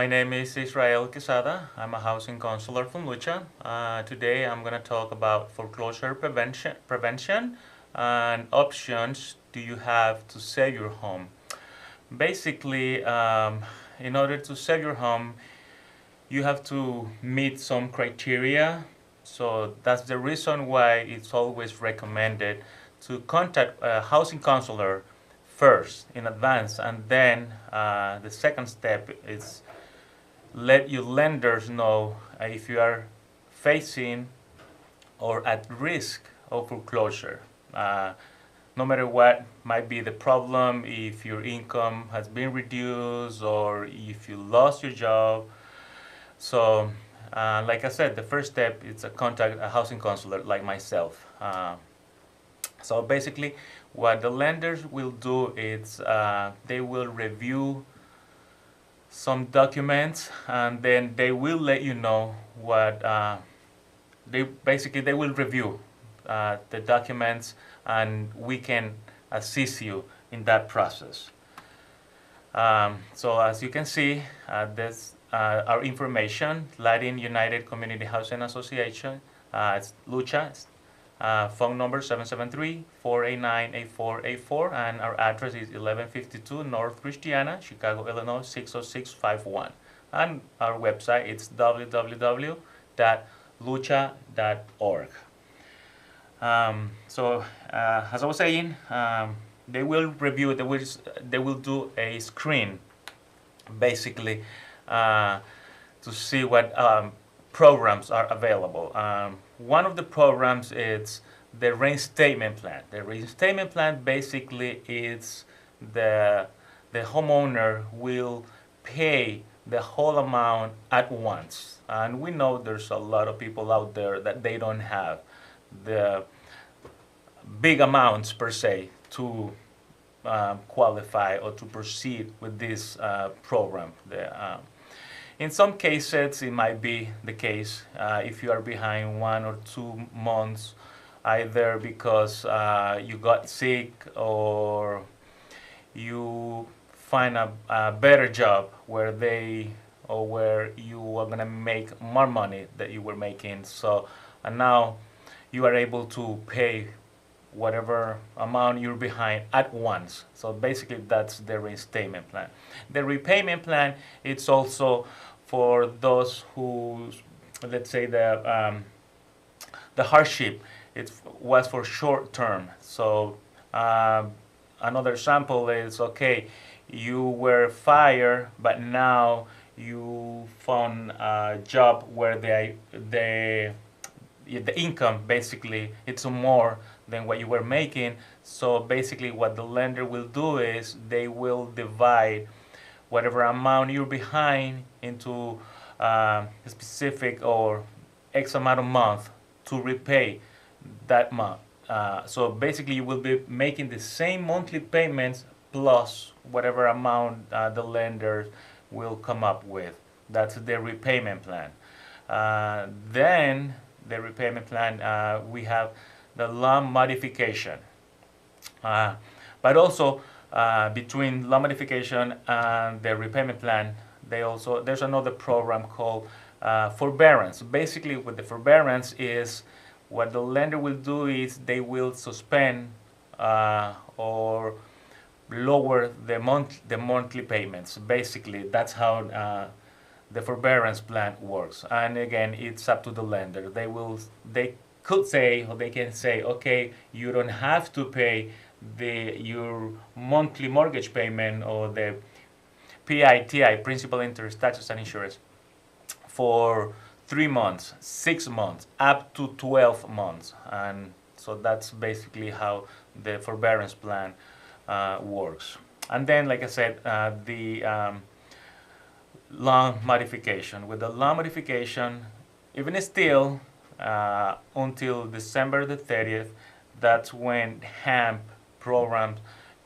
My name is Israel Quesada. I'm a housing counselor from L.U.C.H.A. Today I'm going to talk about foreclosure prevention and options do you have to save your home. Basically, in order to save your home, you have to meet some criteria. So that's the reason why it's always recommended to contact a housing counselor first in advance, and then the second step is let your lenders know if you are facing or at risk of foreclosure. No matter what might be the problem, if your income has been reduced or if you lost your job. So, like I said, the first step is to contact a housing counselor like myself. So basically, what the lenders will do is they will review some documents, and then they will let you know what they will review the documents, and we can assist you in that process. So as you can see, this our information: Latin United Community Housing Association, it's L.U.C.H.A. Phone number 773-489-8484, and our address is 1152 North Christiana, Chicago, Illinois 60651. And our website is www.lucha.org. As I was saying, they will review, they will do a screen, basically, to see what programs are available. One of the programs is the reinstatement plan. The reinstatement plan basically is the homeowner will pay the whole amount at once. And we know there's a lot of people out there that they don't have the big amounts per se to qualify or to proceed with this program. In some cases, it might be the case if you are behind 1 or 2 months, either because you got sick or you find a better job where where you are gonna make more money that you were making. So, and now you are able to pay whatever amount you're behind at once. So basically that's the reinstatement plan. The repayment plan, it's also for those who, let's say the hardship, it was for short term. So another example is, okay, you were fired, but now you found a job where the income basically it's more than what you were making. So basically what the lender will do is they will divide whatever amount you're behind into a specific or X amount of month to repay that month. So basically you will be making the same monthly payments plus whatever amount the lender will come up with. That's the repayment plan. Then the repayment plan, we have the loan modification. But also between loan modification and the repayment plan, there's another program called forbearance. Basically, what the forbearance is, what the lender will do is they will suspend or lower the monthly payments. Basically, that's how the forbearance plan works. And again, it's up to the lender. They could say, or they can say, okay, you don't have to pay your monthly mortgage payment or the PITI, principal, interest, taxes, and insurance, for 3 months, 6 months, up to 12 months. And so that's basically how the forbearance plan works. And then, like I said, the loan modification. With the loan modification, even still, until December the 30th, that's when HAMP program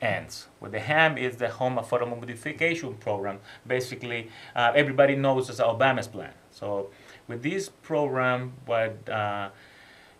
ends. What the HAMP is the Home Affordable Modification Program. Basically, everybody knows it's Obama's plan. So with this program, what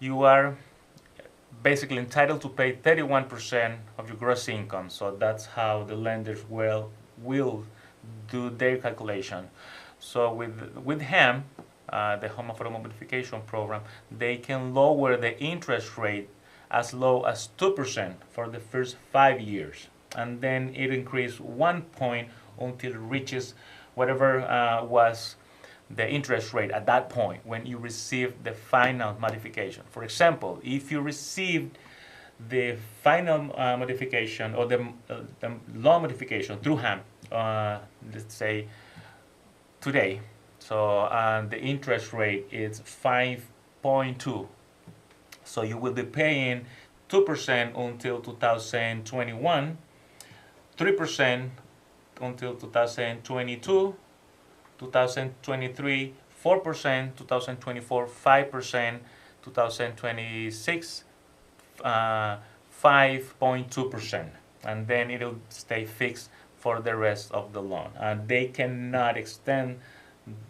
you are basically entitled to pay 31% of your gross income. So that's how the lenders will do their calculation. So with HAM, the Home Affordable Modification Program, they can lower the interest rate as low as 2% for the first 5 years, and then it increases 1 point until it reaches whatever was the interest rate at that point when you receive the final modification. For example, if you received the final modification or the loan modification through HAM, let's say today, so the interest rate is 5.2. So you will be paying 2% until 2021, 3% until 2022, 2023, 4%, 2024, 5%, 2026, 5.2%, and then it'll stay fixed for the rest of the loan. And they cannot extend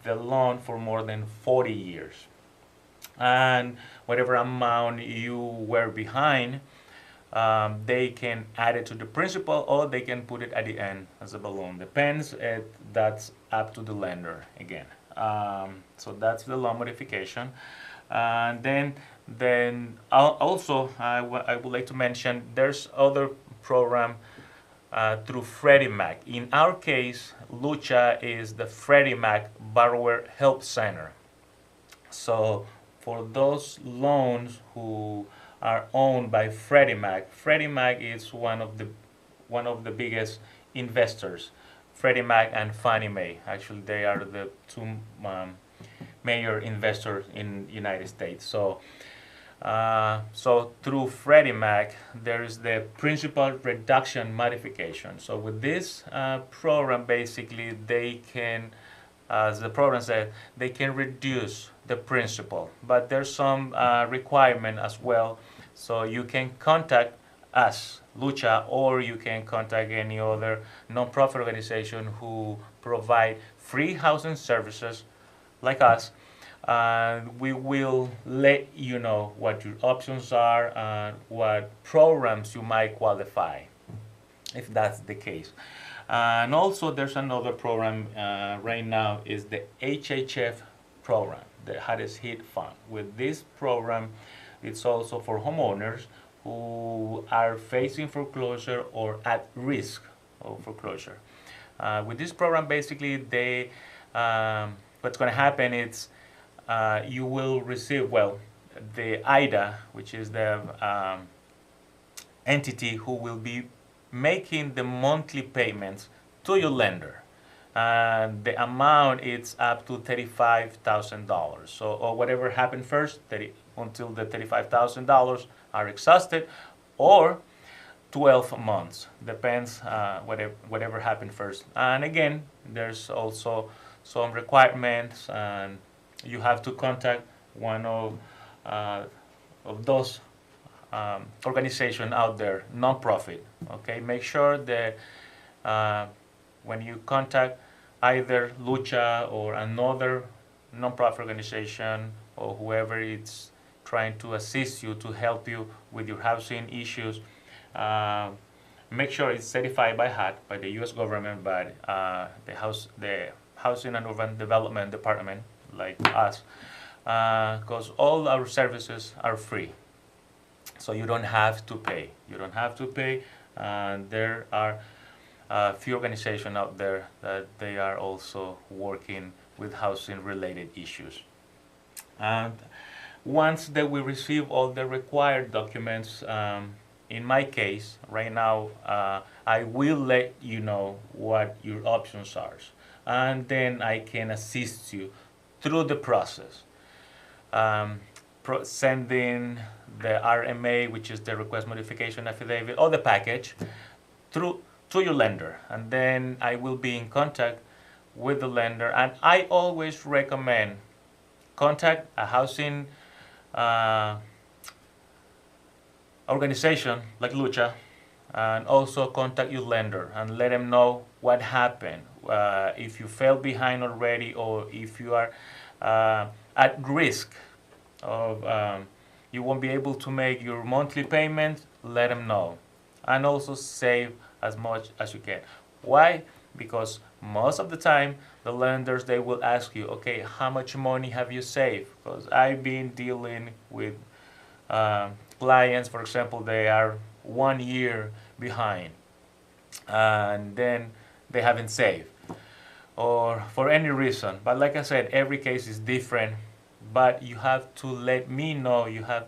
the loan for more than 40 years. And whatever amount you were behind, they can add it to the principal, or they can put it at the end as a balloon. Depends. That's up to the lender again. So that's the loan modification. And then also I would like to mention there's other program through Freddie Mac. In our case, L.U.C.H.A is the Freddie Mac Borrower Help Center. So for those loans who are owned by Freddie Mac is one of the biggest investors. Freddie Mac and Fannie Mae, actually, they are the two major investors in United States. So through Freddie Mac, there is the principal reduction modification. So with this program, basically, they can, as the program said, they can reduce the principal, but there's some requirement as well. So you can contact us, L.U.C.H.A, or you can contact any other nonprofit organization who provide free housing services like us. We will let you know what your options are and what programs you might qualify, if that's the case. And also there's another program right now, is the HHF program, the Hardest Hit Fund. With this program, it's also for homeowners who are facing foreclosure or at risk of foreclosure. With this program, basically, what's going to happen is you will receive, the IDA, which is the entity who will be making the monthly payments to your lender. And the amount is up to $35,000. So, or whatever happened first, until the $35,000 are exhausted, or 12 months, depends whatever happened first. And again, there's also some requirements, and you have to contact one of those organizations out there, non-profit. Okay, make sure that when you contact either L.U.C.H.A or another non-profit organization, or whoever is trying to assist you to help you with your housing issues, make sure it's certified by HUD, by the U.S. government, by the Housing and Urban Development Department, like us, because all our services are free. So you don't have to pay. You don't have to pay. There are a few organizations out there that they are also working with housing-related issues. And once that we receive all the required documents, in my case, right now, I will let you know what your options are. And then I can assist you through the process. Sending the RMA, which is the request modification affidavit, or the package, to your lender. And then I will be in contact with the lender. And I always recommend contact a housing organization like L.U.C.H.A, and also contact your lender and let them know what happened. If you fell behind already, or if you are at risk of you won't be able to make your monthly payments, let them know. And also save as much as you can. Why? Because most of the time, the lenders, they will ask you, okay, how much money have you saved? Because I've been dealing with uh, clients, for example, they are 1 year behind, and then they haven't saved, or for any reason. But like I said, every case is different. But you have to let me know, you have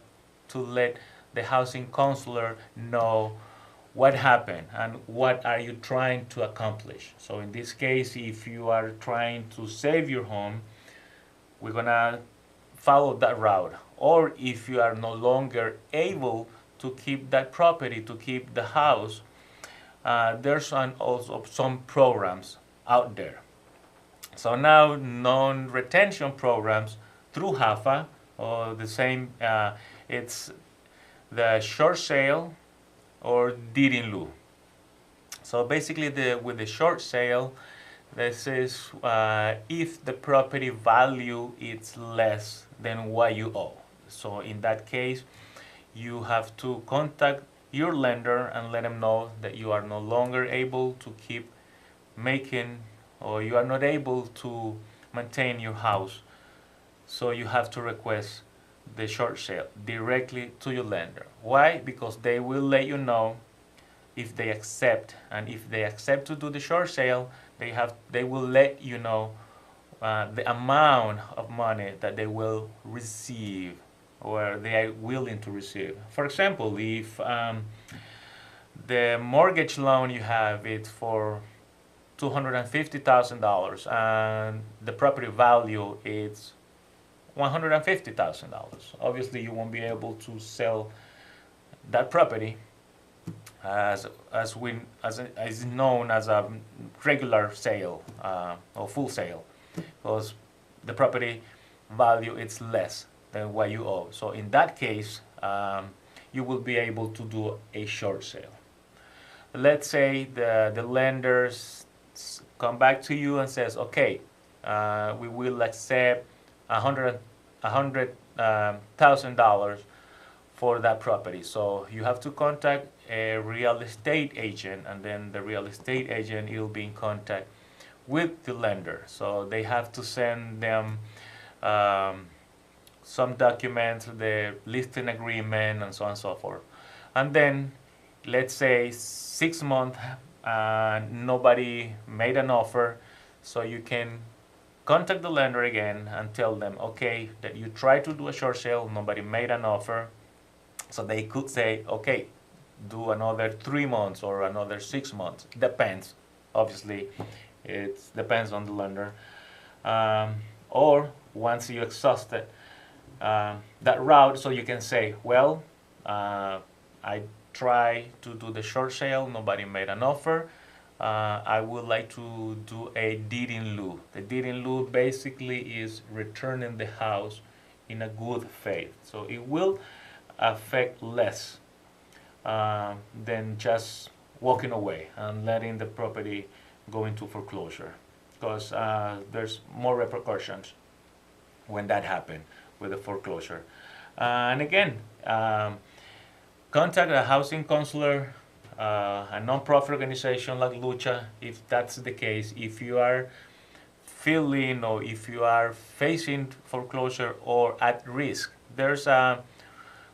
to let the housing counselor know what happened and what are you trying to accomplish. So in this case, if you are trying to save your home, we're gonna follow that route. Or if you are no longer able to keep that property, to keep the house, there's also some programs out there. So now non-retention programs through HAFA, or the same, it's the short sale or deed in lieu. So basically, with the short sale, this is if the property value is less than what you owe. So in that case, you have to contact your lender and let them know that you are no longer able to keep making, or you are not able to maintain your house. So you have to request the short sale directly to your lender. Why? Because they will let you know if they accept, and if they accept to do the short sale, they will let you know the amount of money that they will receive, or they are willing to receive. For example, if the mortgage loan you have is for $250,000 and the property value is $150,000, obviously you won't be able to sell that property as is known as a regular sale or full sale, because the property value is less than what you owe. So in that case, you will be able to do a short sale. Let's say the lenders come back to you and says, okay, we will accept $100,000 for that property. So you have to contact a real estate agent, and then the real estate agent will be in contact with the lender. So they have to send them some documents, the listing agreement, and so on and so forth. And then, let's say 6 months, nobody made an offer, so you can contact the lender again and tell them, okay, that you tried to do a short sale, nobody made an offer. So they could say, okay, do another 3 months or another 6 months. Depends, obviously, it depends on the lender. Or once you exhausted that route, so you can say, well, I tried to do the short sale, nobody made an offer. I would like to do a deed in lieu. The deed in lieu basically is returning the house in a good faith. So it will affect less than just walking away and letting the property go into foreclosure, because there's more repercussions when that happens with the foreclosure. And again, contact a housing counselor, a non-profit organization like L.U.C.H.A, if that's the case. If you are feeling, or if you are facing foreclosure or at risk, there's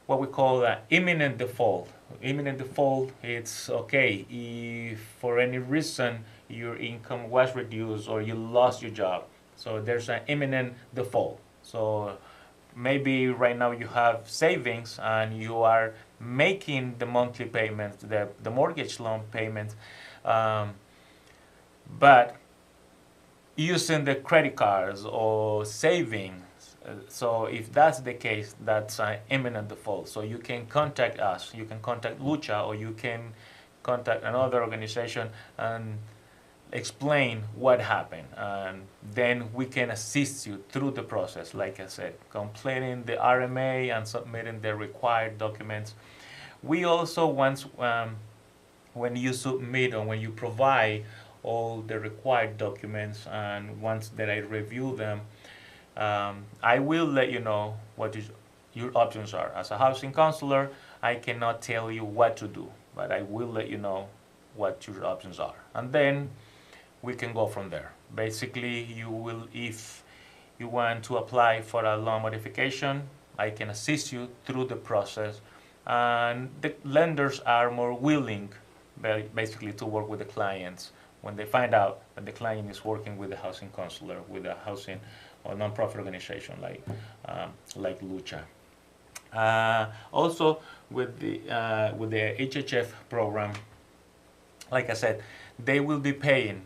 what we call imminent default. Imminent default, it's okay if for any reason your income was reduced or you lost your job. So there's an imminent default. So maybe right now you have savings and you are making the monthly payments, the mortgage loan payments, but using the credit cards or savings. So if that's the case, that's an imminent default. So you can contact us, you can contact L.U.C.H.A, or you can contact another organization and explain what happened, and then we can assist you through the process. Like I said, completing the RMA and submitting the required documents. We also, once when you submit or when you provide all the required documents, and once that I review them, I will let you know what your options are. As a housing counselor, I cannot tell you what to do, but I will let you know what your options are. And then we can go from there. Basically, you will, if you want to apply for a loan modification, I can assist you through the process, and the lenders are more willing, basically, to work with the clients when they find out that the client is working with a housing counselor, with a housing or non-profit organization like L.U.C.H.A. Also, with the HHF program, like I said, they will be paying,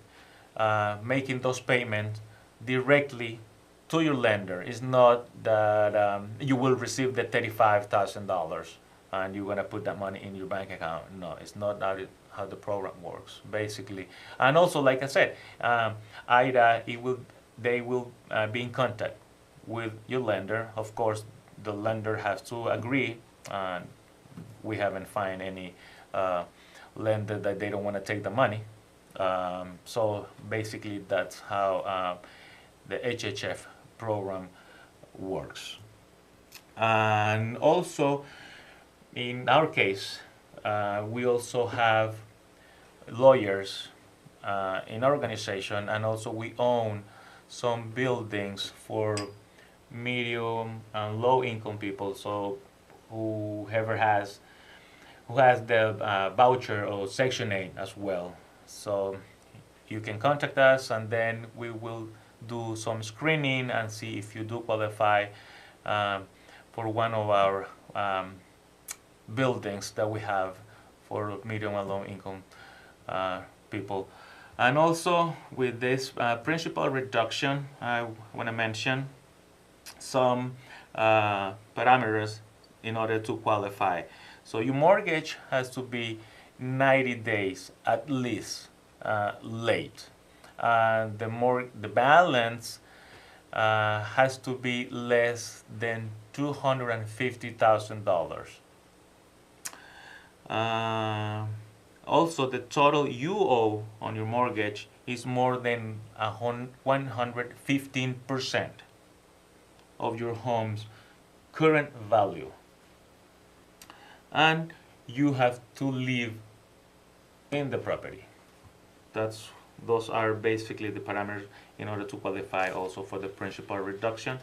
making those payments directly to your lender. It's not that you will receive the $35,000 and you're gonna put that money in your bank account. No, it's not how the program works, basically. And also, like I said, IDA, they will be in contact with your lender. Of course, the lender has to agree. We haven't found any lender that they don't want to take the money. So basically, that's how the HHF program works. And also, in our case, we also have lawyers in our organization, and also we own some buildings for medium and low income people. So whoever who has the voucher or Section 8 as well. So you can contact us, and then we will do some screening and see if you do qualify for one of our buildings that we have for medium and low income people. And also, with this principal reduction, I want to mention some parameters in order to qualify. So your mortgage has to be 90 days at least late. The balance has to be less than $250,000. Also, the total you owe on your mortgage is more than 115% of your home's current value. And you have to live in the property. Those are basically the parameters in order to qualify also for the principal reduction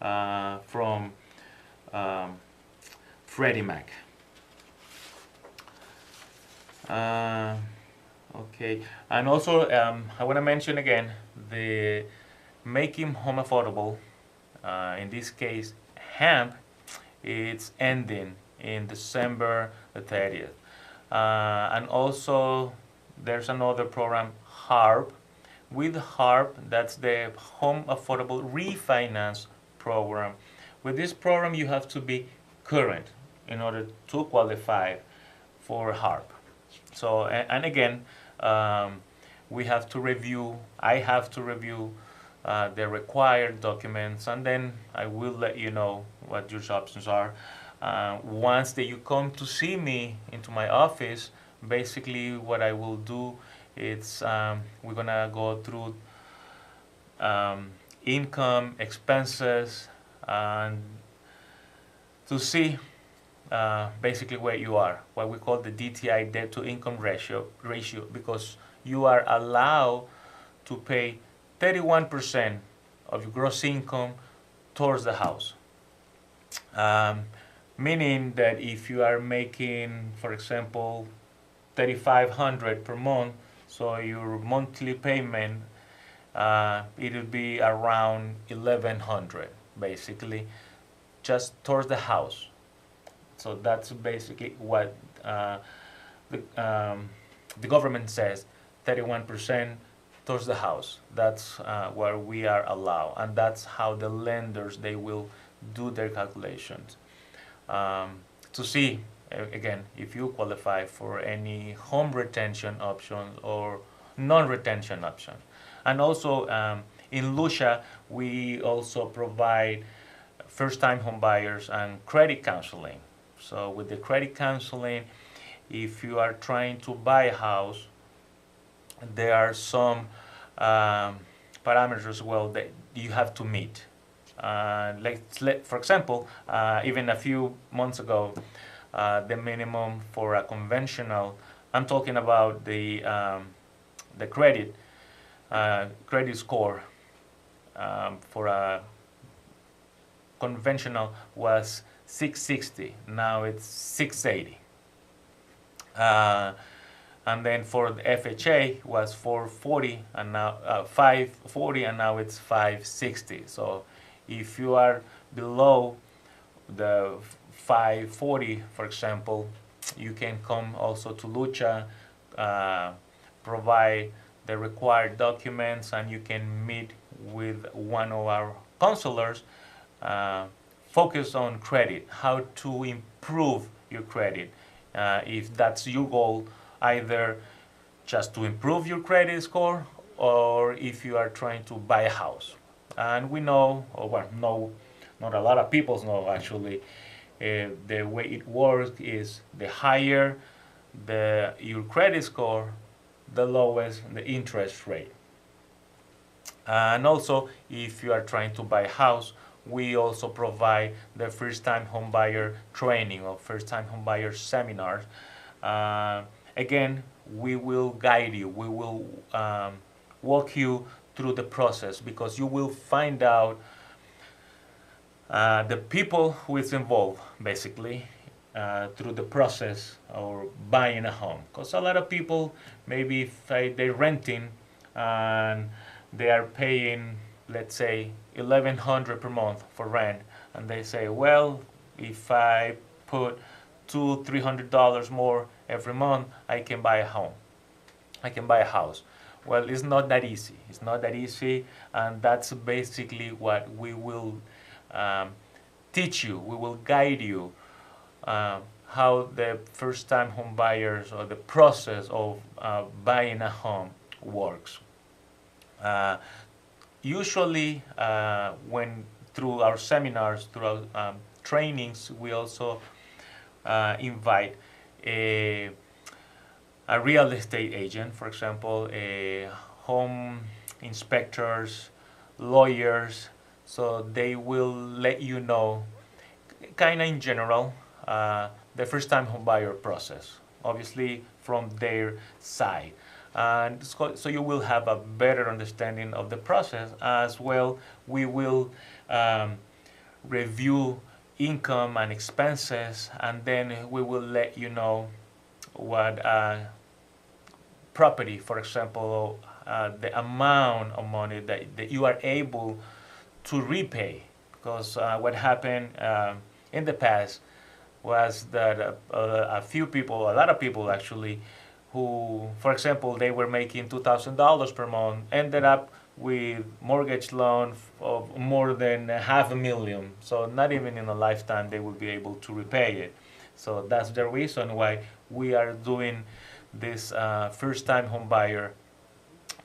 from Freddie Mac. Okay, and also I want to mention again the Making Home Affordable. In this case, HAMP, it's ending in December the 30th. And also, there's another program, HARP. With HARP, that's the Home Affordable Refinance Program. With this program, you have to be current in order to qualify for HARP. So, and again, we have to review, I have to review the required documents, and then I will let you know what your options are. Once that you come to see me into my office, basically what I will do is we're gonna go through income, expenses, and to see basically where you are, what we call the DTI, debt to income ratio, because you are allowed to pay 31% of your gross income towards the house. Meaning that if you are making, for example, $3,500 per month, so your monthly payment it will be around $1,100 basically, just towards the house. So that's basically what the government says, 31% towards the house. That's where we are allowed, and that's how the lenders, they will do their calculations to see again if you qualify for any home retention option or non-retention option. And also in L.U.C.H.A, we also provide first-time home buyers and credit counseling. So with the credit counseling, if you are trying to buy a house, there are some parameters as well that you have to meet. For example, even a few months ago, the minimum for a conventional, I'm talking about the credit, credit score for a conventional was 660. Now it's 680. And then for the FHA was 440 and now 540, and now it's 560. So if you are below the 540, for example, you can come also to L.U.C.H.A, provide the required documents, and you can meet with one of our counselors, focus on credit, how to improve your credit. If that's your goal, either just to improve your credit score, or if you are trying to buy a house. And we know, or well, no, not a lot of people know actually, the way it works is the higher your credit score, the lowest the interest rate. And also, if you are trying to buy a house, we also provide the first-time homebuyer training or first-time homebuyer seminars. Again, we will guide you. We will walk you through the process, because you will find out the people who is involved, basically, through the process of buying a home. Because a lot of people, maybe if they're renting and they are paying, let's say, $1,100 per month for rent, and they say, well, if I put $200-300 more every month, I can buy a home. I can buy a house. Well, it's not that easy. It's not that easy, and that's basically what we will teach you. We will guide you how the first-time home buyers, or the process of buying a home, works. Usually, when through our seminars, through our trainings, we also invite a real estate agent, for example, a home inspectors, lawyers, so they will let you know, kind of in general, the first-time home buyer process, obviously from their side. And so you will have a better understanding of the process. As well, we will review income and expenses, and then we will let you know what property, for example, the amount of money that you are able to repay. Because what happened in the past was that a lot of people actually, who, for example, they were making $2,000 per month, ended up with mortgage loan of more than $500,000. So not even in a lifetime they will be able to repay it. So that's the reason why we are doing this first-time home buyer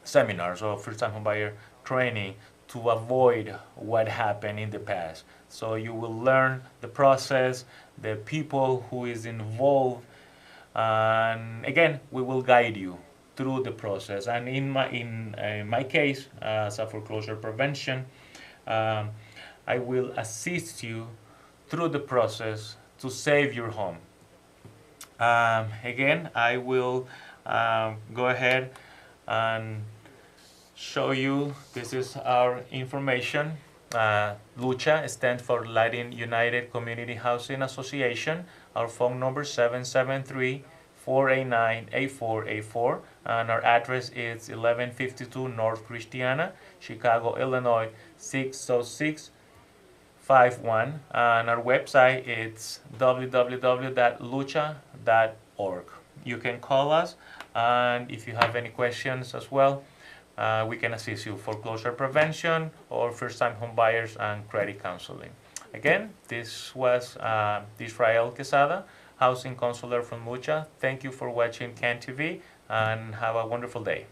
seminars or first-time home buyer training, to avoid what happened in the past. So you will learn the process, the people who is involved, and again, we will guide you through the process. And in my case, as a foreclosure prevention, I will assist you through the process to save your home. Again, I will go ahead and show you. This is our information. L.U.C.H.A stands for Latin United Community Housing Association. Our phone number 773-489-8484, and our address is 1152 North Christiana, Chicago, Illinois 60651, and our website is www.lucha.org. You can call us, and if you have any questions as well, we can assist you foreclosure prevention or first-time home buyers and credit counseling. Again, this was Israel Quesada, housing counselor from L.U.C.H.A. Thank you for watching CAN TV, and have a wonderful day.